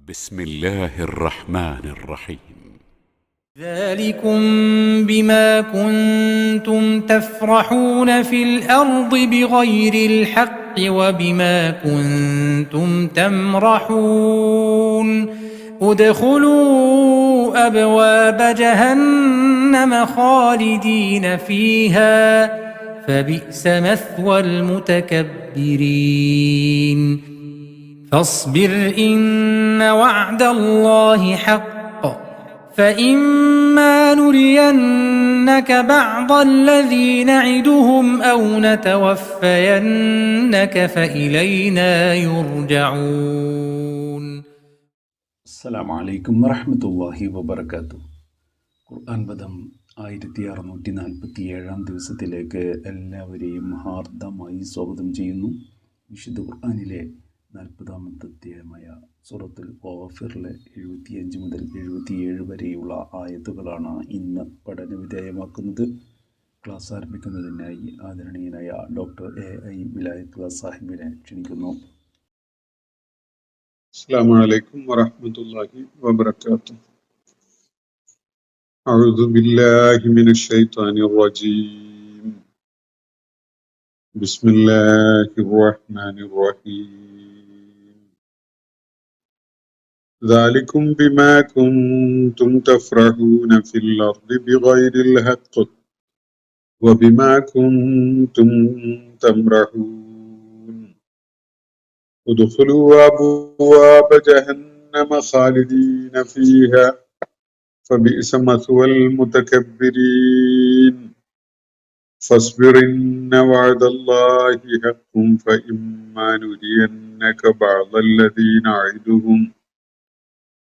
بسم الله الرحمن الرحيم. ذلكم بما كنتم تفرحون في الأرض بغير الحق وبما كنتم تمرحون ادخلوا أبواب جهنم خالدين فيها فبئس مثوى المتكبرين فاصبر إن وعد الله حق فإما نرينك بعض الذي نعدهم أو نتوفينك فإلينا يرجعون. അസ്സലാമു അലൈക്കും വറഹ്മത്തുള്ളാഹി വബറകാതുഹു. ഖുർആൻ പദം 1647 ദിവസത്തിലേക്ക് എല്ലാവരെയും ഹാർദമായി സ്വാഗതം ചെയ്യുന്നു. വിശുദ്ധ ഖുർആനിലെ 40-ാമത്തെ അധ്യായമായ സൂറത്തുൽ ഗാഫിറിലെ 75 മുതൽ 77 വരെയുള്ള ആയത്തുകളാണ് ഇന്ന് പഠനവിധേയമാക്കുന്നത്. ക്ലാസ് ആരംഭിക്കുന്നതിനായി ആദരണീയനായ ഡോക്ടർ AI വിലായത്തുള്ള സാഹിബിനെ ക്ഷണിക്കുന്നു. السلام عليكم ورحمة الله وبركاته. أعوذ بالله من الشيطان الرجيم. بسم الله الرحمن الرحيم. ذلكم بما كنتم تفرحون في الأرض بغير الحق وبما كنتم تمرحون ادخلوا أبواب جهنم خالدين فيها فبئس مثوى المتكبرين فاصبر إن وعد الله حق فإما نرينك بعض الذي نعدهم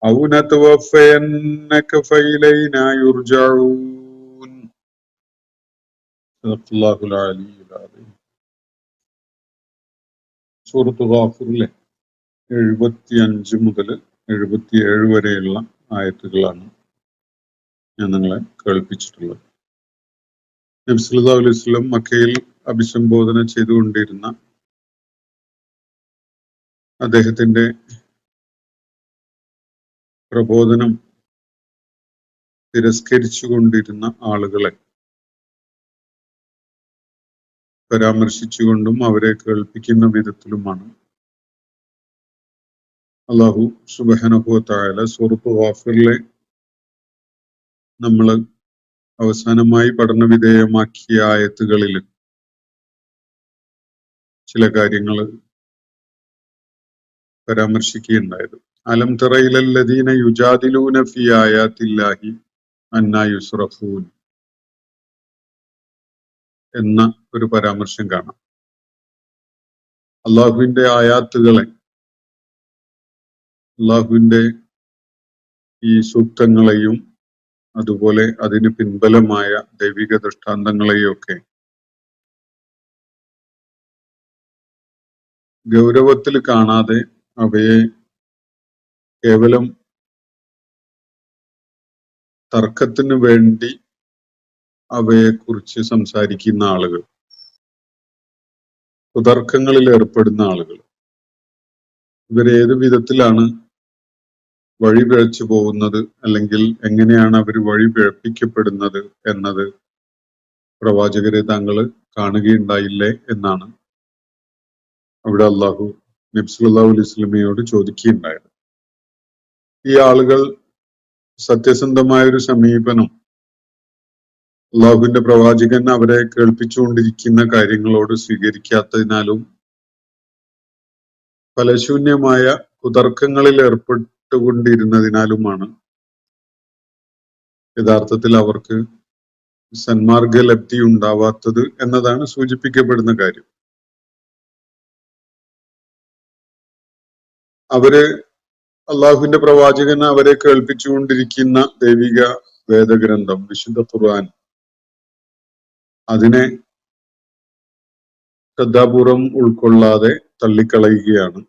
أو نتوفينك فإلينا يرجعون. صدق الله العلي العظيم. സൂറത്ത് ഗാഫിറിലെ 75 മുതൽ 77 വരെയുള്ള ആയത്തുകളാണ് ഞാൻ നിങ്ങളെ കേൾപ്പിച്ചിട്ടുള്ളത്. നബി സല്ലല്ലാഹു അലൈഹി വസല്ലം മക്കയിൽ അഭിസംബോധന ചെയ്തുകൊണ്ടിരുന്ന അദ്ദേഹത്തിന്റെ പ്രബോധനം തിരസ്കരിച്ചുകൊണ്ടിരുന്ന ആളുകളെ പരാമർശിച്ചുകൊണ്ടും അവരെ കേൾപ്പിക്കുന്ന വിധത്തിലുമാണ് അല്ലാഹു സുബ്ഹാനഹു വ തആല സൂറത്ത് ഗാഫിറിലെ നമ്മൾ അവസാനമായി പഠനവിധേയമാക്കിയ ആയത്തുകളിൽ ചില കാര്യങ്ങൾ പരാമർശിക്കുകയുണ്ടായത്. അലം തറ ഇലല്ലദീന യുജാദിലൂന ഫീ ആയാത്തില്ലാഹി അന്നാ യുസ്റഫൂൻ എന്ന ഒരു പരാമർശം കാണാം. അള്ളാഹുവിന്റെ ആയാത്തുകളെ, അള്ളാഹുവിന്റെ ഈ സൂക്തങ്ങളെയും അതുപോലെ അതിന് പിൻബലമായ ദൈവിക ദൃഷ്ടാന്തങ്ങളെയും ഒക്കെ ഗൗരവത്തിൽ കാണാതെ അവയെ കേവലം തർക്കത്തിന് വേണ്ടി അവയെക്കുറിച്ച് സംസാരിക്കുന്ന ആളുകൾ, കുതർക്കങ്ങളിൽ ഏർപ്പെടുന്ന ആളുകൾ, ഇവരേത് വിധത്തിലാണ് വഴി പിഴച്ചു പോകുന്നത്, അല്ലെങ്കിൽ എങ്ങനെയാണ് അവർ വഴി പിഴപ്പിക്കപ്പെടുന്നത് എന്നത് പ്രവാചകരെ താങ്കൾ കാണുകയുണ്ടായില്ലേ എന്നാണ് അവിടെ അള്ളാഹു നബി സല്ലല്ലാഹു അലൈഹി വസല്ലമയോട് ചോദിക്കുകയുണ്ടായത്. ഈ ആളുകൾ സത്യസന്ധമായ ഒരു സമീപനം അള്ളാഹുവിന്റെ പ്രവാചകൻ അവരെ കേൾപ്പിച്ചുകൊണ്ടിരിക്കുന്ന കാര്യങ്ങളോട് സ്വീകരിക്കാത്തതിനാലും ഫലശൂന്യമായ കുതർക്കങ്ങളിൽ ഏർപ്പെട്ടുകൊണ്ടിരുന്നതിനാലുമാണ് യഥാർത്ഥത്തിൽ അവർക്ക് സന്മാർഗലബ്ധി ഉണ്ടാവാത്തത് എന്നതാണ് സൂചിപ്പിക്കപ്പെടുന്ന കാര്യം. അവര് അള്ളാഹുവിന്റെ പ്രവാചകൻ അവരെ കേൾപ്പിച്ചുകൊണ്ടിരിക്കുന്ന ദൈവിക വേദഗ്രന്ഥം വിശുദ്ധ ഖുർആൻ അതിനെ ശ്രദ്ധാപൂർവം ഉൾക്കൊള്ളാതെ തള്ളിക്കളയുകയാണ്.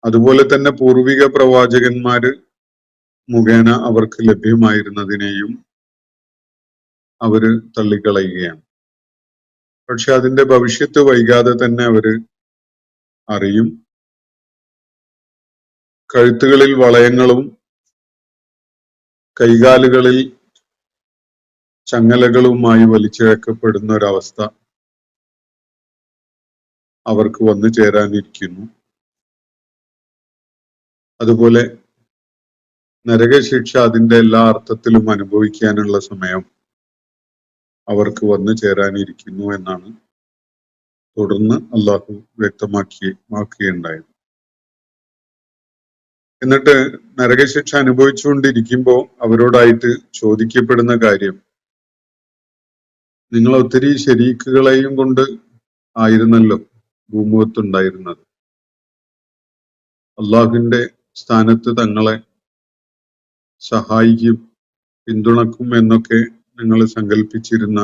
അതുപോലെ തന്നെ പൂർവിക പ്രവാചകന്മാര് മുഖേന അവർക്ക് ലഭ്യമായിരുന്നതിനെയും അവര് തള്ളിക്കളയുകയാണ്. പക്ഷെ അതിന്റെ ഭവിഷ്യത്ത് വൈകാതെ തന്നെ അവര് അറിയും. കഴുത്തുകളിൽ വളയങ്ങളും കൈകാലുകളിൽ ചങ്ങലകളുമായി വലിച്ചിഴക്കപ്പെടുന്ന ഒരവസ്ഥ അവർക്ക് വന്നു ചേരാനിരിക്കുന്നു. അതുപോലെ നരകശിക്ഷ അതിന്റെ എല്ലാ അർത്ഥത്തിലും അനുഭവിക്കാനുള്ള സമയം അവർക്ക് വന്നു ചേരാനിരിക്കുന്നു എന്നാണ് തുടർന്ന് അള്ളാഹു വ്യക്തമാക്കുകയുണ്ടായത്. എന്നിട്ട് നരകശിക്ഷ അനുഭവിച്ചുകൊണ്ടിരിക്കുമ്പോൾ അവരോടായിട്ട് ചോദിക്കപ്പെടുന്ന കാര്യം, നിങ്ങൾ ഒത്തിരി ശരീക്കുകളെയും കൊണ്ട് ആയിരുന്നല്ലോ ഭൂമുഖത്തുണ്ടായിരുന്നത്. അള്ളാഹുവിന്റെ സ്ഥാനത്ത് തങ്ങളെ സഹായിക്കും, പിന്തുണക്കും എന്നൊക്കെ നിങ്ങൾ സങ്കല്പിച്ചിരുന്ന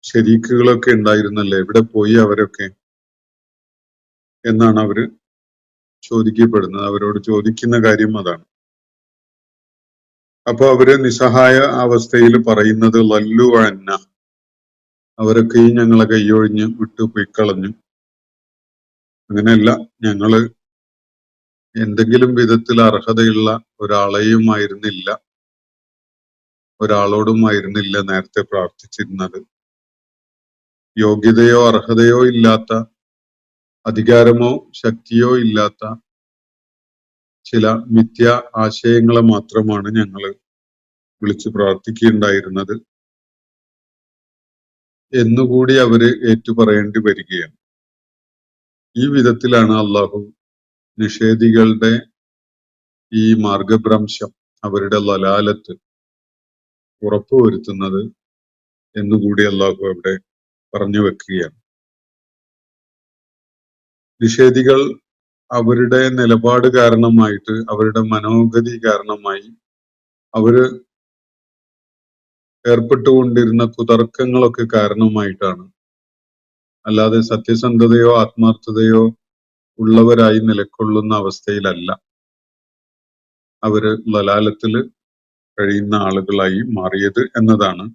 ശരീക്കുകളൊക്കെ ഉണ്ടായിരുന്നല്ലേ, എവിടെ പോയി അവരൊക്കെ എന്നാണ് അവര് ചോദിക്കപ്പെടുന്നത്. അവരോട് ചോദിക്കുന്ന കാര്യം അതാണ്. അപ്പൊ അവര് നിസ്സഹായ അവസ്ഥയിൽ പറയുന്നത് ലല്ലു അന്ന, അവരൊക്കെ ഈ ഞങ്ങളെ കൈയൊഴിഞ്ഞ് വിട്ടു പൊയ്ക്കളഞ്ഞു. അങ്ങനെയല്ല, ഞങ്ങള് എന്തെങ്കിലും വിധത്തിൽ അർഹതയുള്ള ഒരാളോടുമായിരുന്നില്ല നേരത്തെ പ്രാർത്ഥിച്ചിരുന്നത്. യോഗ്യതയോ അർഹതയോ ഇല്ലാത്ത, അധികാരമോ ശക്തിയോ ഇല്ലാത്ത ചില മിഥ്യ ആശയങ്ങളെ മാത്രമാണ് ഞങ്ങള് വിളിച്ചു പ്രാർത്ഥിക്കുകയുണ്ടായിരുന്നത് എന്നുകൂടി അവര് ഏറ്റുപറയേണ്ടി വരികയാണ്. ഈ വിധത്തിലാണ് അള്ളാഹു നിഷേധികളുടെ ഈ മാർഗഭ്രംശം, അവരുടെ ലലാലത്ത് ഉറപ്പുവരുത്തുന്നത് എന്നുകൂടി അള്ളാഹു അവിടെ പറഞ്ഞു വെക്കുകയാണ്. നിഷേധികൾ അവരുടെ നിലപാട് കാരണമായിട്ട്, അവരുടെ മനോഗതി കാരണമായി അവര് ഏർപ്പെട്ടുകൊണ്ടിരുന്ന കുതർക്കങ്ങളൊക്കെ കാരണമായിട്ടാണ്, അല്ലാതെ സത്യസന്ധതയോ ആത്മാർത്ഥതയോ ഉള്ളവരായി നിലകൊള്ളുന്ന അവസ്ഥയിലല്ല അവര് ലലാലത്തില് കഴിയുന്ന ആളുകളായി മാറിയത് എന്നതാണ്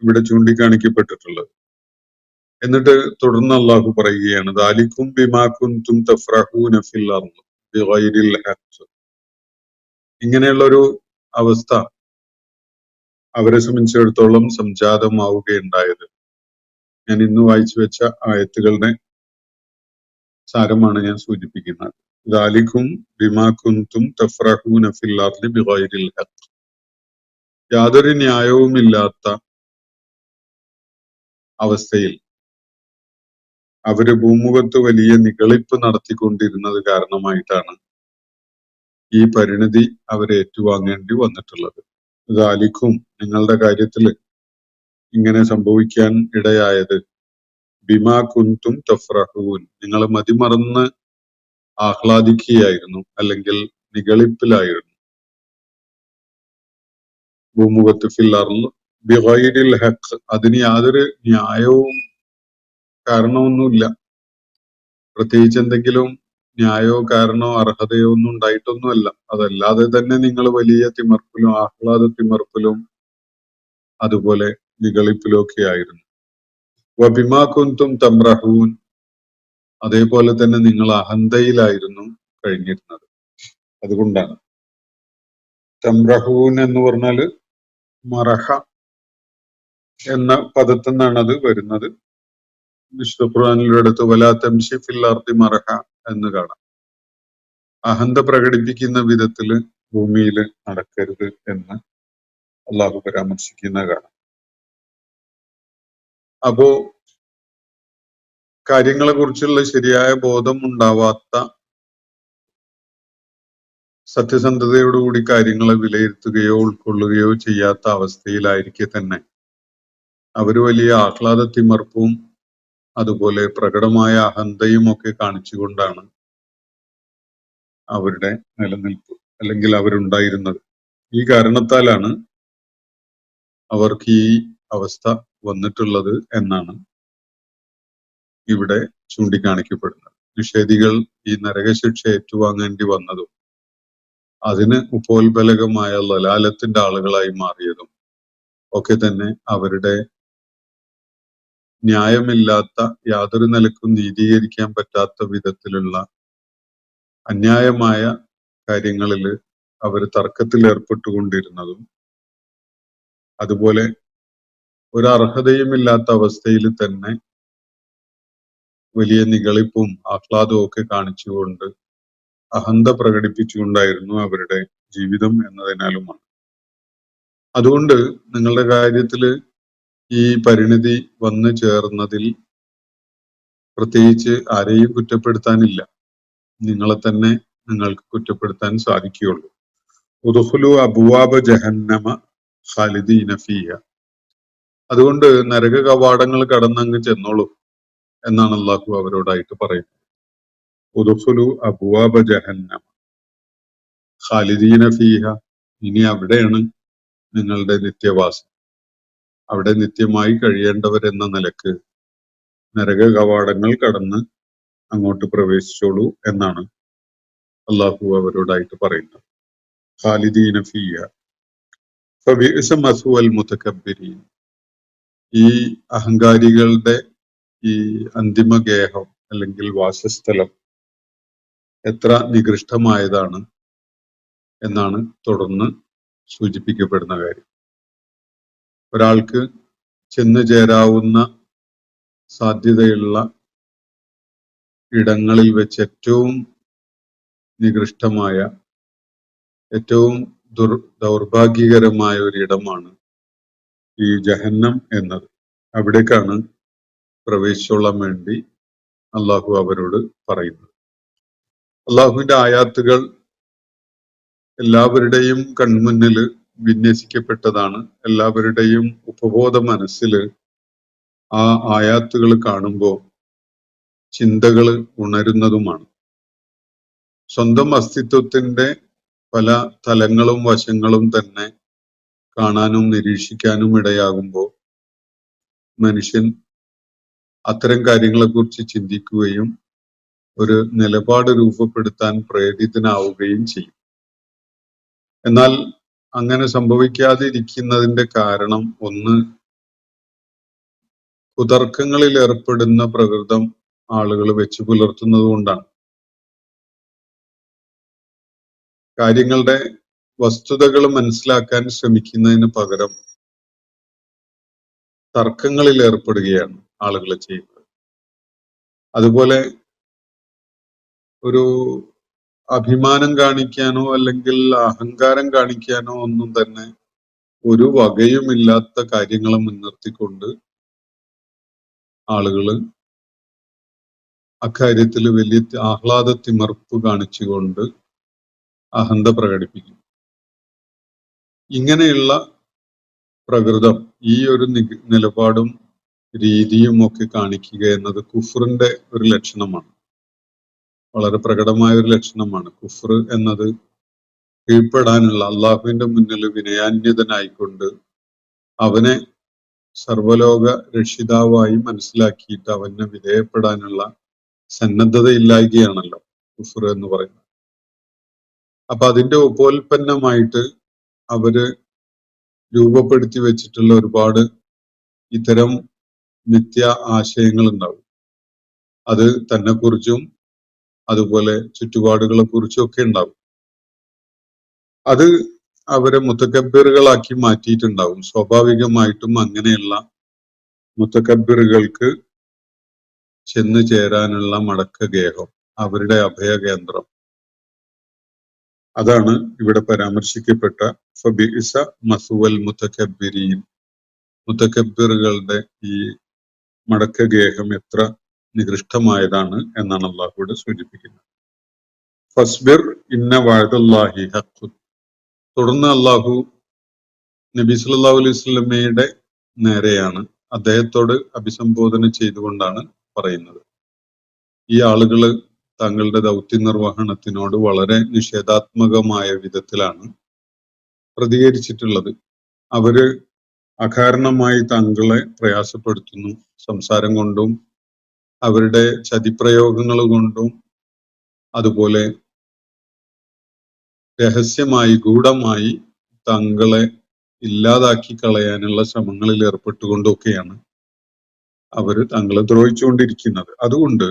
ഇവിടെ ചൂണ്ടിക്കാണിക്കപ്പെട്ടിട്ടുള്ളത്. എന്നിട്ട് തുടർന്ന് അള്ളാഹു പറയുകയാണ്, ദാലിക്കും ബിമാ കുൻതും തഫ്റഹൂന ഫിൽ അർദ് ബിഗൈരിൽ ഹഖ്. ഇങ്ങനെയുള്ളൊരു അവസ്ഥ അവരെ സംബന്ധിച്ചിടത്തോളം സംജാതമാവുകയുണ്ടായത്, ഞാൻ ഇന്ന് വായിച്ചു വെച്ച ആയത്തുകളുടെ സാരമാണ് ഞാൻ സൂചിപ്പിക്കുന്നത്. ദാലിക്കും ബിമാ കുൻതും തഫ്റഹൂന ഫിൽ അർദ് ബിഗൈരിൽ ഹഖ്. യാതൊരു ന്യായവുമില്ലാത്ത അവസ്ഥയിൽ അവര് ഭൂമുഖത്ത് വലിയ നിഗളിപ്പ് നടത്തിക്കൊണ്ടിരുന്നത് കാരണമായിട്ടാണ് ഈ പരിണിതി അവരെ ഏറ്റുവാങ്ങേണ്ടി വന്നിട്ടുള്ളത്. ദാലിക്കും, നിങ്ങളുടെ കാര്യത്തില് ഇങ്ങനെ സംഭവിക്കാൻ ഇടയായത്, ബിമാ കുൻതും തഫ്റഹൂൻ, നിങ്ങൾ മതിമറന്ന് ആഹ്ലാദിക്കുകയായിരുന്നു, അല്ലെങ്കിൽ നിഗളിപ്പിലായിരുന്നു. ഭൂമുഖത്ത് ഫിൽ അർദ് ബിഗൈരിൽ ഹഖ്, അതിന് യാതൊരു ന്യായവും കാരണമൊന്നുമില്ല, പ്രത്യേകിച്ച് എന്തെങ്കിലും ന്യായമോ കാരണമോ അർഹതയോ ഒന്നും ഉണ്ടായിട്ടൊന്നുമല്ല. അതല്ലാതെ തന്നെ നിങ്ങൾ വലിയ തിമർപ്പിലും ആഹ്ലാദ തിമർപ്പിലും അതുപോലെ നിഗളിപ്പിലും ഒക്കെ ആയിരുന്നു. വബിമാ കുൻതും തംറഹൂൻ, അതേപോലെ തന്നെ നിങ്ങൾ അഹന്തയിലായിരുന്നു കഴിഞ്ഞിരുന്നത്. അതുകൊണ്ടാണ് തംറഹൂൻ എന്ന് പറഞ്ഞാല് മറഹ എന്ന പദത്തിൽ നിന്നാണ് അത് വരുന്നത്. വിശുദ്ധ ഖുർആനിലെ അടുത്ത് വലാ തംശി ഫിൽ അർദി മറഹ എന്ന് കാണാം. അഹന്ത പ്രകടിപ്പിക്കുന്ന വിധത്തില് ഭൂമിയിൽ നടക്കരുത് എന്ന് അള്ളാഹു പരാമർശിക്കുന്ന കാണാം. അപ്പോ കാര്യങ്ങളെ കുറിച്ചുള്ള ശരിയായ ബോധം ഉണ്ടാവാത്ത, സത്യസന്ധതയോടുകൂടി കാര്യങ്ങളെ വിലയിരുത്തുകയോ ഉൾക്കൊള്ളുകയോ ചെയ്യാത്ത അവസ്ഥയിലായിരിക്കെ തന്നെ അവര് വലിയ ആഹ്ലാദ തിമർപ്പും അതുപോലെ പ്രകടമായ അഹന്തയും ഒക്കെ കാണിച്ചുകൊണ്ടാണ് അവരുടെ നിലനിൽപ്പ്, അല്ലെങ്കിൽ അവരുണ്ടായിരുന്നത്. ഈ കാരണത്താലാണ് അവർക്ക് ഈ അവസ്ഥ വന്നിട്ടുള്ളത് എന്നാണ് ഇവിടെ ചൂണ്ടിക്കാണിക്കപ്പെടുന്നത്. നിഷേധികൾ ഈ നരകശിക്ഷ ഏറ്റുവാങ്ങേണ്ടി വന്നതും അതിന് ഉപോത്ബലകമായ ലലാലത്തിന്റെ ആളുകളായി മാറിയതും ഒക്കെ തന്നെ അവരുടെ ന്യായമില്ലാത്ത, യാതൊരു നിലക്കും നീതീകരിക്കാൻ പറ്റാത്ത വിധത്തിലുള്ള അന്യായമായ കാര്യങ്ങളിൽ അവർ തർക്കത്തിൽ ഏർപ്പെട്ടുകൊണ്ടിരുന്നതും, അതുപോലെ ഒരു അർഹതയുമില്ലാത്ത അവസ്ഥയിൽ തന്നെ വലിയ നിഗളിപ്പും ആഹ്ലാദവും ഒക്കെ കാണിച്ചുകൊണ്ട് അഹന്ത പ്രകടിപ്പിച്ചുകൊണ്ടായിരുന്നു അവരുടെ ജീവിതം എന്നതിനാലുമാണ്. അതുകൊണ്ട് നിങ്ങളുടെ കാര്യത്തിൽ ഈ പരിണിതി വന്നു ചേർന്നതിൽ പ്രത്യേകിച്ച് ആരെയും കുറ്റപ്പെടുത്താനില്ല. നിങ്ങളെ തന്നെ നിങ്ങൾക്ക് കുറ്റപ്പെടുത്താൻ സാധിക്കുകയുള്ളൂ. ഉദ്ഖുലു അബ്വാബ ജഹന്നമ ഖാലിദീന ഫീഹ. അതുകൊണ്ട് നരക കവാടങ്ങൾ കടന്നങ്ങ് ചെന്നോളൂ എന്നാണ് അള്ളാഹു അവരോടായിട്ട് പറയുന്നത്. ഉദ്ഖുലു അബ്വാബ ജഹന്നമ ഖാലിദീന ഫീഹ. ഇനി അവിടെയാണ് നിങ്ങളുടെ നിത്യവാസം. അവിടെ നിത്യമായി കഴിയേണ്ടവരെന്ന നിലക്ക് നരക കവാടങ്ങൾ കടന്ന് അങ്ങോട്ട് പ്രവേശിച്ചോളൂ എന്നാണ് അള്ളാഹു അവരോടായിട്ട് പറയുന്നത്. ഖാലിദീന ഫീഹ ഫബിഇസ മസ്വൽ മുതകബ്ബിരീൻ. ഈ അഹങ്കാരികളുടെ ഈ അന്തിമ ഗേഹം അല്ലെങ്കിൽ വാസസ്ഥലം എത്ര നികൃഷ്ടമായതാണ് എന്നാണ് തുടർന്ന് സൂചിപ്പിക്കപ്പെടുന്ന കാര്യം. ഒരാൾക്ക് ചെന്നു ചേരാവുന്ന സാധ്യതയുള്ള ഇടങ്ങളിൽ വെച്ച് ഏറ്റവും നികൃഷ്ടമായ, ഏറ്റവും ദൗർഭാഗ്യകരമായ ഒരിടമാണ് ഈ ജഹന്നം എന്നത്. അവിടേക്കാണ് പ്രവേശിച്ചോളാൻ വേണ്ടി അള്ളാഹു അവരോട് പറയുന്നത്. അള്ളാഹുവിന്റെ ആയാത്തുകൾ എല്ലാവരുടെയും കൺമുന്നിൽ വിന്യസിക്കപ്പെട്ടതാണ്. എല്ലാവരുടെയും ഉപബോധ മനസ്സിൽ ആ ആയാത്തുകൾ കാണുമ്പോൾ ചിന്തകൾ ഉണരുന്നതുമാണ്. സ്വന്തം അസ്തിത്വത്തിന്റെ പല തലങ്ങളും വശങ്ങളും തന്നെ കാണാനും നിരീക്ഷിക്കാനും ഇടയാകുമ്പോൾ മനുഷ്യൻ അത്തരം കാര്യങ്ങളെക്കുറിച്ച് ചിന്തിക്കുകയും ഒരു നിലപാട് രൂപപ്പെടുത്താൻ പ്രേരിതനാവുകയും ചെയ്യും. എന്നാൽ അങ്ങനെ സംഭവിക്കാതിരിക്കുന്നതിന്റെ കാരണം ഒന്ന്, കുതർക്കങ്ങളിൽ ഏർപ്പെടുന്ന പ്രകൃതം ആളുകൾ വെച്ചു പുലർത്തുന്നത് കൊണ്ടാണ്. കാര്യങ്ങളുടെ വസ്തുതകൾ മനസ്സിലാക്കാൻ ശ്രമിക്കുന്നതിന് പകരം തർക്കങ്ങളിൽ ഏർപ്പെടുകയാണ് ആളുകൾ ചെയ്യുന്നത്. അതുപോലെ ഒരു അഭിമാനം കാണിക്കാനോ അല്ലെങ്കിൽ അഹങ്കാരം കാണിക്കാനോ ഒന്നും തന്നെ ഒരു വകയുമില്ലാത്ത കാര്യങ്ങളെ മുൻനിർത്തിക്കൊണ്ട് ആളുകൾ അക്കാര്യത്തിൽ വലിയ ആഹ്ലാദത്തിമർപ്പ് കാണിച്ചുകൊണ്ട് അഹന്ത പ്രകടിപ്പിക്കും. ഇങ്ങനെയുള്ള പ്രകൃതം, ഈ ഒരു നിലപാടും രീതിയും ഒക്കെ കാണിക്കുക എന്നത് കുഫറിന്റെ ഒരു ലക്ഷണമാണ്. വളരെ പ്രകടമായ ഒരു ലക്ഷണമാണ്. കുഫർ എന്നത് കീഴ്പ്പെടാനുള്ള, അള്ളാഹുവിന്റെ മുന്നിൽ വിനയാന്യതനായിക്കൊണ്ട് അവനെ സർവലോക രക്ഷിതാവായി മനസ്സിലാക്കിയിട്ട് അവനെ വിധേയപ്പെടാനുള്ള സന്നദ്ധതയില്ലായ്കയാണല്ലോ കുഫർ എന്ന് പറയുന്നത്. അപ്പൊ അതിന്റെ ഉപോൽപ്പന്നമായിട്ട് അവര് രൂപപ്പെടുത്തി വെച്ചിട്ടുള്ള ഒരുപാട് ഇത്തരം നിത്യ ആശയങ്ങൾ ഉണ്ടാവും. അത് തന്നെ കുറിച്ചും അതുപോലെ ചുറ്റുപാടുകളെ കുറിച്ചും ഒക്കെ ഉണ്ടാവും. അത് അവരെ മുത്തക്കബ്ബിറുകളാക്കി മാറ്റിയിട്ടുണ്ടാവും. സ്വാഭാവികമായിട്ടും അങ്ങനെയുള്ള മുത്തക്കബ്ബിറുകൾക്ക് ചെന്നു ചേരാനുള്ള മടക്കഗേഹം, അവരുടെ അഭയകേന്ദ്രം, അതാണ് ഇവിടെ പരാമർശിക്കപ്പെട്ട ഫബിഇസ മസുവൽ മുതകബ്ബിരീൻ. മുതകബ്ബിറുകളുടെ ഈ മടക്കഗേഹം എത്ര നികൃഷ്ടമായതാണ് എന്നാണ് അള്ളാഹു ഇവിടെ സൂചിപ്പിക്കുന്നത്. ഫസ്ബിർ ഇന്ന വഅദല്ലാഹി ഹഖ്. തുടർന്ന് അള്ളാഹു നബി സല്ലല്ലാഹു അലൈഹി വസല്ലമയുടെ നേരെയാണ്, അദ്ദേഹത്തോട് അഭിസംബോധന ചെയ്തുകൊണ്ടാണ് പറയുന്നത്. ഈ ആളുകള് തങ്ങളുടെ ദൗത്യ നിർവഹണത്തിനോട് വളരെ നിഷേധാത്മകമായ വിധത്തിലാണ് പ്രതികരിച്ചിട്ടുള്ളത്. അവര് അകാരണമായി തങ്ങളെ പ്രയാസപ്പെടുത്തുന്നു. സംസാരം കൊണ്ടും അവരുടെ ചതിപ്രയോഗങ്ങൾ കൊണ്ടും അതുപോലെ രഹസ്യമായി ഗൂഢമായി തങ്ങളെ ഇല്ലാതാക്കി കളയാനുള്ള ശ്രമങ്ങളിൽ ഏർപ്പെട്ടുകൊണ്ടൊക്കെയാണ് അവര് തങ്ങളെ ദ്രോഹിച്ചുകൊണ്ടിരിക്കുന്നത്. അതുകൊണ്ട്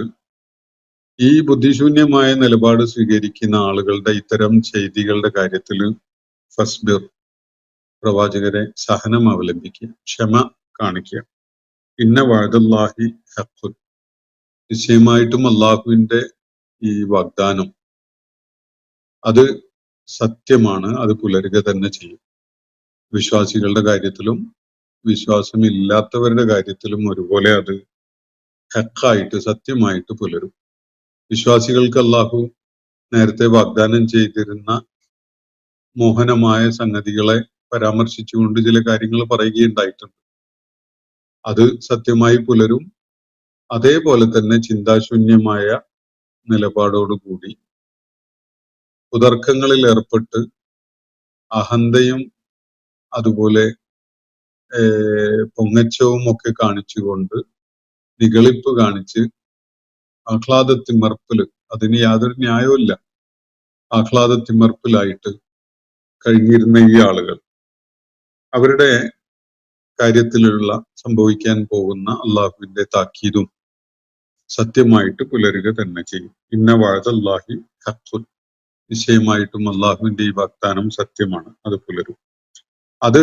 ഈ ബുദ്ധിശൂന്യമായ നിലപാട് സ്വീകരിക്കുന്ന ആളുകളുടെ ഇത്തരം ചെയ്തികളുടെ കാര്യത്തിൽ ഫസ്ബിർ, പ്രവാചകരെ സഹനം അവലംബിക്കുക, ക്ഷമ കാണിക്കുക. ഇന്ന വഅദല്ലാഹി ഹഖ്, നിശ്ചയമായിട്ടും അള്ളാഹുവിന്റെ ഈ വാഗ്ദാനം അത് സത്യമാണ്, അത് പുലരുക തന്നെ ചെയ്യും. വിശ്വാസികളുടെ കാര്യത്തിലും വിശ്വാസമില്ലാത്തവരുടെ കാര്യത്തിലും ഒരുപോലെ അത് ഹക്കായിട്ട് സത്യമായിട്ട് പുലരും. വിശ്വാസികൾക്ക് അള്ളാഹു നേരത്തെ വാഗ്ദാനം ചെയ്തിരുന്ന മോഹനമായ സംഗതികളെ പരാമർശിച്ചുകൊണ്ട് ചില കാര്യങ്ങൾ പറയുകയുണ്ടായിട്ടുണ്ട്. അത് സത്യമായി പുലരും. അതേപോലെ തന്നെ ചിന്താശൂന്യമായ നിലപാടോടുകൂടി കുതർക്കങ്ങളിൽ ഏർപ്പെട്ട് അഹന്തയും അതുപോലെ പൊങ്ങച്ചവും ഒക്കെ കാണിച്ചുകൊണ്ട് നിഗളിപ്പ് കാണിച്ച് ആഹ്ലാദത്തിമർപ്പില്, അതിന് യാതൊരു ന്യായവുമില്ല, ആഹ്ലാദത്തിമർപ്പിലായിട്ട് കഴിഞ്ഞിരുന്ന ഈ ആളുകൾ അവരുടെ കാര്യത്തിലുള്ള സംഭവിക്കാൻ പോകുന്ന അള്ളാഹുവിന്റെ താക്കീതും സത്യമായിട്ട് പുലരുക തന്നെ ചെയ്യും. ഇന്ന വഅദല്ലാഹി ഹഖ്, നിശ്ചയമായിട്ടും അള്ളാഹുവിന്റെ ഈ വാഗ്ദാനം സത്യമാണ്, അത് പുലരും. അത്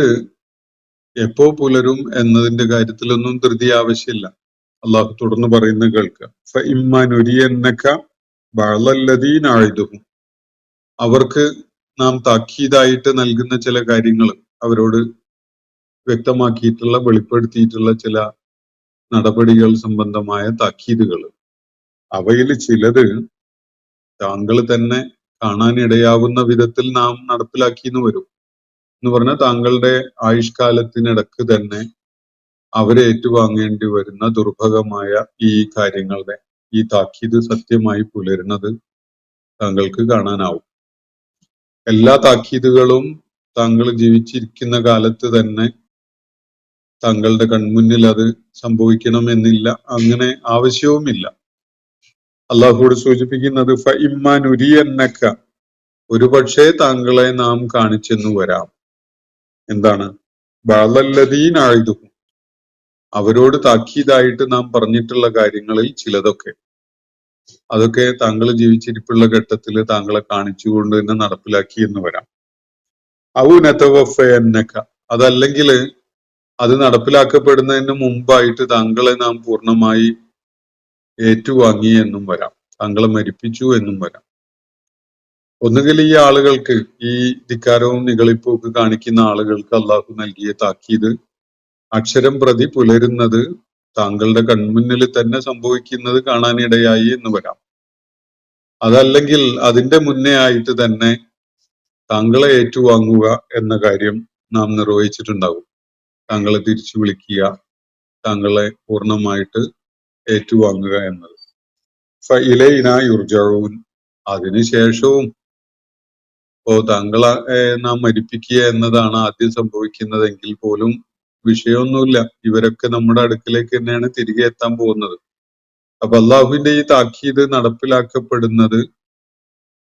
എപ്പോ പുലരും എന്നതിന്റെ കാര്യത്തിലൊന്നും ധൃതി ആവശ്യമില്ല. അള്ളാഹു തുടർന്ന് പറയുന്നത് കേൾക്കുക. ഫഇമ്മാ നുരിയന്നക ബഅദല്ലദീന അഇദുഹും, അവർക്ക് നാം താക്കീതായിട്ട് നൽകുന്ന ചില കാര്യങ്ങൾ, അവരോട് വ്യക്തമാക്കിയിട്ടുള്ള വെളിപ്പെടുത്തിയിട്ടുള്ള ചില നടപടികൾ സംബന്ധമായ താക്കീതുകൾ, അവയിൽ ചിലത് താങ്കൾ തന്നെ കാണാനിടയാവുന്ന വിധത്തിൽ നാം നടപ്പിലാക്കിയെന്ന് വരും. എന്ന് പറഞ്ഞാൽ താങ്കളുടെ ആയുഷ്കാലത്തിനിടക്ക് തന്നെ അവരെ ഏറ്റുവാങ്ങേണ്ടി വരുന്ന ദുർഭഗമായ ഈ കാര്യങ്ങളുടെ ഈ താക്കീത് സത്യമായി പുലരുന്നത് താങ്കൾക്ക് കാണാനാവും. എല്ലാ താക്കീതുകളും താങ്കൾ ജീവിച്ചിരിക്കുന്ന കാലത്ത് തന്നെ താങ്കളുടെ കൺമുന്നിൽ അത് സംഭവിക്കണമെന്നില്ല, അങ്ങനെ ആവശ്യവുമില്ല. അള്ളാഹുവോട് സൂചിപ്പിക്കുന്നത് ഫഇമ്മാ നുരിയന്നക, ഒരുപക്ഷെ താങ്കളെ നാം കാണിച്ചെന്നു വരാം. എന്താണ്? ബഅദല്ലദീന അഇദുഹും, അവരോട് താക്കീതായിട്ട് നാം പറഞ്ഞിട്ടുള്ള കാര്യങ്ങളിൽ ചിലതൊക്കെ, അതൊക്കെ താങ്കൾ ജീവിച്ചിരിപ്പുള്ള ഘട്ടത്തിൽ താങ്കളെ കാണിച്ചുകൊണ്ട് തന്നെ നടപ്പിലാക്കി എന്ന് വരാം. ഔ നതവഫയന്നക, അതല്ലെങ്കിൽ അത് നടപ്പിലാക്കപ്പെടുന്നതിന് മുമ്പായിട്ട് താങ്കളെ നാം പൂർണ്ണമായി ഏറ്റുവാങ്ങി എന്നും വരാം, താങ്കളെ മരിപ്പിച്ചു എന്നും വരാം. ഒന്നുകിൽ ഈ ആളുകൾക്ക്, ഈ ധിക്കാരവും നിഗളിപ്പും ഒക്കെ കാണിക്കുന്ന ആളുകൾക്ക് അള്ളാഹു നൽകിയ താക്കീത് അക്ഷരം പ്രതി പുലരുന്നത് താങ്കളുടെ കൺമുന്നിൽ തന്നെ സംഭവിക്കുന്നത് കാണാനിടയായി എന്ന് വരാം. അതല്ലെങ്കിൽ അതിന്റെ മുന്നേ ആയിട്ട് തന്നെ താങ്കളെ ഏറ്റുവാങ്ങുക എന്ന കാര്യം നാം നിർവഹിച്ചിട്ടുണ്ടാകും. താങ്കളെ തിരിച്ചു വിളിക്കുക, താങ്കളെ പൂർണ്ണമായിട്ട് ഏറ്റുവാങ്ങുക എന്നത്. ഫഇലൈനാ യുർജഊൻ, അതിനുശേഷവും താങ്കളെ നാം മരിപ്പിക്കുക എന്നതാണ് ആദ്യം സംഭവിക്കുന്നതെങ്കിൽ പോലും വിഷയമൊന്നുമില്ല, ഇവരൊക്കെ നമ്മുടെ അടുക്കിലേക്ക് തന്നെയാണ് തിരികെ എത്താൻ പോകുന്നത്. അപ്പൊ അള്ളാഹുവിന്റെ ഈ താക്കീത് നടപ്പിലാക്കപ്പെടുന്നത്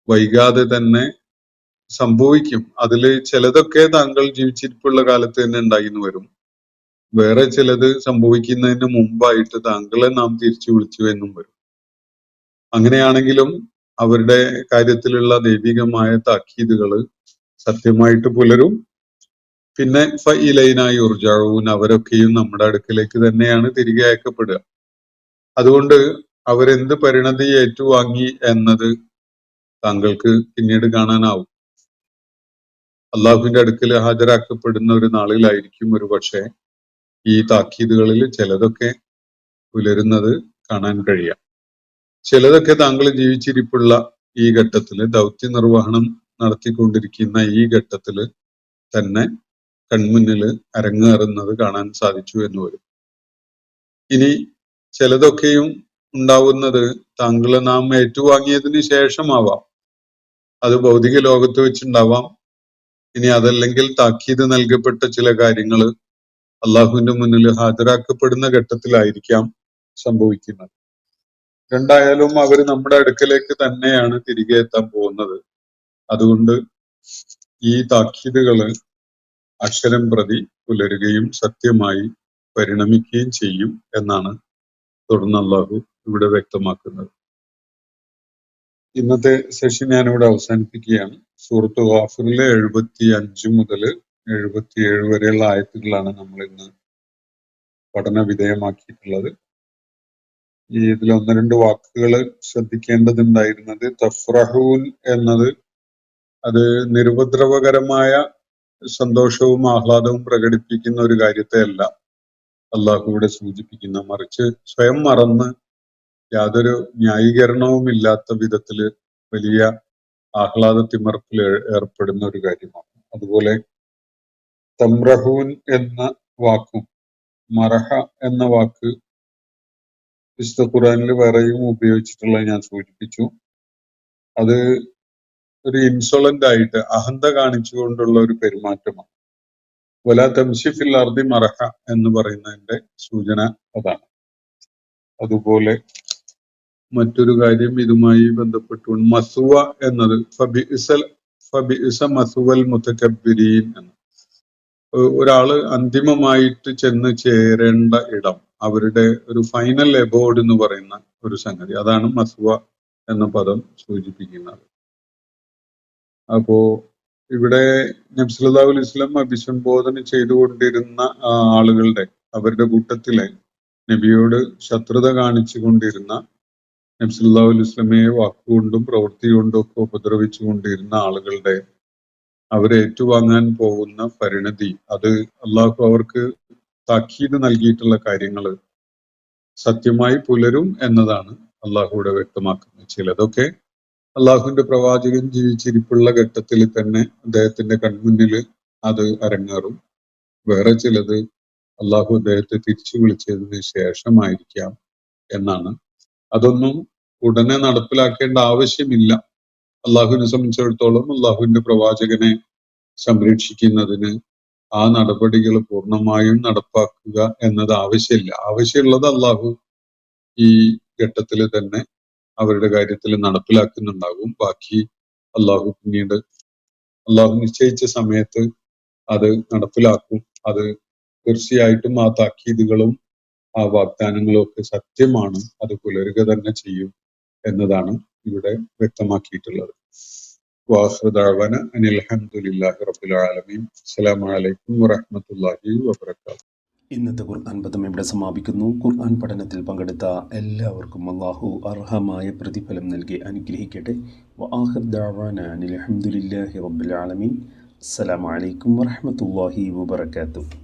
വൈകാതെ തന്നെ സംഭവിക്കും. അതില് ചിലതൊക്കെ താങ്കൾ ജീവിച്ചിരിപ്പുള്ള കാലത്ത് തന്നെ ഉണ്ടായിന്ന് വരും, വേറെ ചിലത് സംഭവിക്കുന്നതിന് മുമ്പായിട്ട് താങ്കളെ നാം തിരിച്ചു വിളിച്ചു എന്നും വരും. അങ്ങനെയാണെങ്കിലും അവരുടെ കാര്യത്തിലുള്ള ദൈവികമായ താക്കീതുകൾ സത്യമായിട്ട് പുലരും. പിന്നെ ഫഇലൈനാ യുർജഊൻ, അവരൊക്കെയും നമ്മുടെ അടുക്കലേക്ക് തന്നെയാണ് തിരികെ അയക്കപ്പെടുക. അതുകൊണ്ട് അവരെന്ത് പരിണതി ഏറ്റുവാങ്ങി എന്നത് താങ്കൾക്ക് പിന്നീട് കാണാനാവും. അള്ളാഹുവിന്റെ അടുക്കൽ ഹാജരാക്കപ്പെടുന്ന ഒരു നാളിലായിരിക്കും ഒരു പക്ഷേ ഈ താക്കീതുകളിൽ ചിലതൊക്കെ പുലരുന്നത് കാണാൻ കഴിയാം. ചിലതൊക്കെ താങ്കൾ ജീവിച്ചിരിപ്പുള്ള ഈ ഘട്ടത്തില്, ദൗത്യ നിർവഹണം നടത്തിക്കൊണ്ടിരിക്കുന്ന ഈ ഘട്ടത്തില് തന്നെ കൺമുന്നിൽ അരങ്ങേറുന്നത് കാണാൻ സാധിച്ചു എന്ന് വരും. ഇനി ചിലതൊക്കെയും ഉണ്ടാവുന്നത് താങ്കളെ നാം ഏറ്റുവാങ്ങിയതിന് ശേഷമാവാം. അത് ഭൗതിക ലോകത്ത് വെച്ചുണ്ടാവാം. ഇനി അതല്ലെങ്കിൽ താക്കീത് നൽകപ്പെട്ട ചില കാര്യങ്ങൾ അള്ളാഹുവിന്റെ മുന്നിൽ ഹാജരാക്കപ്പെടുന്ന ഘട്ടത്തിലായിരിക്കാം സംഭവിക്കുന്നത്. രണ്ടായാലും അവർ നമ്മുടെ അടുക്കലേക്ക് തന്നെയാണ് തിരികെ എത്താൻ പോകുന്നത്. അതുകൊണ്ട് ഈ താക്കീതുകള് അക്ഷരം പ്രതി പുലരുകയും സത്യമായി പരിണമിക്കുകയും ചെയ്യും എന്നാണ് തുടർന്ന് അള്ളാഹു ഇവിടെ വ്യക്തമാക്കുന്നത്. ഇന്നത്തെ സെഷൻ ഞാനിവിടെ അവസാനിപ്പിക്കുകയാണ്. സൂറത്ത് ഗാഫിറിലെ 75 മുതൽ 77 വരെയുള്ള ആയത്തുകളാണ് നമ്മൾ ഇന്ന് പഠന വിധേയമാക്കിയിട്ടുള്ളത്. ഇതിൽ ഒന്ന് രണ്ട് വാക്കുകൾ ശ്രദ്ധിക്കേണ്ടതുണ്ടായിരുന്നത്, തഫ്രഹൂൻ എന്നത് അത് നിരുപദ്രവകരമായ സന്തോഷവും ആഹ്ലാദവും പ്രകടിപ്പിക്കുന്ന ഒരു കാര്യത്തെ അല്ല അള്ളാഹു ഇവിടെ സൂചിപ്പിക്കുന്ന, മറിച്ച് സ്വയം മറന്ന് യാതൊരു ന്യായീകരണവും ഇല്ലാത്ത വിധത്തില് വലിയ ആഹ്ലാദത്തിമർപ്പിൽ ഏർപ്പെടുന്ന ഒരു കാര്യമാണ്. അതുപോലെ തംറഹൂൻ എന്ന വാക്കും മറഹ എന്ന വാക്ക് വിശുദ്ധ ഖുർആനിൽ വേറെയും ഉപയോഗിച്ചിട്ടുള്ളത് ഞാൻ സൂചിപ്പിച്ചു. അത് ഒരു ഇൻസൊളന്റ് ആയിട്ട് അഹന്ത കാണിച്ചുകൊണ്ടുള്ള ഒരു പെരുമാറ്റമാണ്. വലാ തംശി ഫിൽ അർദി മറഹ എന്ന് പറയുന്നതിന്റെ സൂചന അതാണ്. അതുപോലെ മറ്റൊരു കാര്യം ഇതുമായി ബന്ധപ്പെട്ടുകൊണ്ട് മസുവ എന്നത് ഫബിഇസ മസുവൽ മുതകബ്ബിരീൻ എന്ന്, ഒരാള് അന്തിമമായിട്ട് ചെന്ന് ചേരേണ്ട ഇടം, അവരുടെ ഒരു ഫൈനൽ എബോർഡ് എന്ന് പറയുന്ന ഒരു സംഗതി, അതാണ് മസുവ എന്ന പദം സൂചിപ്പിക്കുന്നത്. അപ്പോ ഇവിടെ നബി സല്ലല്ലാഹു അലൈഹി വസല്ലം അഭിസംബോധന ചെയ്തുകൊണ്ടിരുന്ന ആളുകളുടെ, അവരുടെ കൂട്ടത്തിലെ നബിയോട് ശത്രുത കാണിച്ചു കൊണ്ടിരുന്ന, നബി സല്ലല്ലാഹു അലൈഹി വസല്ലമയെ വാക്കുകൊണ്ടും പ്രവൃത്തി കൊണ്ടും ഒക്കെ ഉപദ്രവിച്ചു കൊണ്ടിരുന്ന ആളുകളുടെ അവരെ ഏറ്റുവാങ്ങാൻ പോകുന്ന പരിണതി, അത് അള്ളാഹു അവർക്ക് താക്കീത് നൽകിയിട്ടുള്ള കാര്യങ്ങൾ സത്യമായി പുലരും എന്നതാണ് അള്ളാഹുവിടെ വ്യക്തമാക്കുന്നത്. ചിലതൊക്കെ അള്ളാഹുവിന്റെ പ്രവാചകൻ ജീവിച്ചിരിപ്പുള്ള ഘട്ടത്തിൽ തന്നെ അദ്ദേഹത്തിന്റെ കൺമുന്നിൽ അത് അരങ്ങേറും. വേറെ ചിലത് അള്ളാഹു അദ്ദേഹത്തെ തിരിച്ചു വിളിച്ചതിന് ശേഷമായിരിക്കാം എന്നാണ്. അതൊന്നും ഉടനെ നടപ്പിലാക്കേണ്ട ആവശ്യമില്ല. അള്ളാഹുവിനെ സംബന്ധിച്ചിടത്തോളം അള്ളാഹുവിന്റെ പ്രവാചകനെ സംരക്ഷിക്കുന്നതിന് ആ നടപടികൾ പൂർണ്ണമായും നടപ്പാക്കുക എന്നത് ആവശ്യമില്ല. ആവശ്യമുള്ളത് അള്ളാഹു ഈ ഘട്ടത്തിൽ തന്നെ അവരുടെ കാര്യത്തിൽ നടപ്പിലാക്കുന്നുണ്ടാകും. ബാക്കി അള്ളാഹു പിന്നീട് അള്ളാഹു നിശ്ചയിച്ച സമയത്ത് അത് നടപ്പിലാക്കും. അത് തീർച്ചയായിട്ടും ആ താക്കീതുകളും ആ വാഗ്ദാനങ്ങളും ഒക്കെ സത്യമാണ്, അത് പുലരുക തന്നെ ചെയ്യും എന്നതാണ് ഇവിടെ വ്യക്തമാക്കിയിട്ടുള്ളത്. വാഖിറു ദഅ്വാന അനിൽ ഹംദുലില്ലാഹി റബ്ബിൽ ആലമീൻ. അസ്സലാമു അലൈക്കും വറഹ്മത്തുള്ളാഹി വബറകാതുഹു. ഇന്നത്തെ ഖുർആൻ പദം ഇവിടെ സമാപിക്കുന്നു. ഖുർആൻ പഠനത്തിൽ പങ്കെടുത്ത എല്ലാവർക്കും അല്ലാഹു അർഹമായ പ്രതിഫലം നൽകി അനുഗ്രഹിക്കട്ടെ. വആഖിറു ദഅ്വാന അനിൽ ഹംദുലില്ലാഹി റബ്ബിൽ ആലമീൻ. അസ്സലാമു അലൈക്കും വറഹ്മത്തുള്ളാഹി വബറകാതുഹു.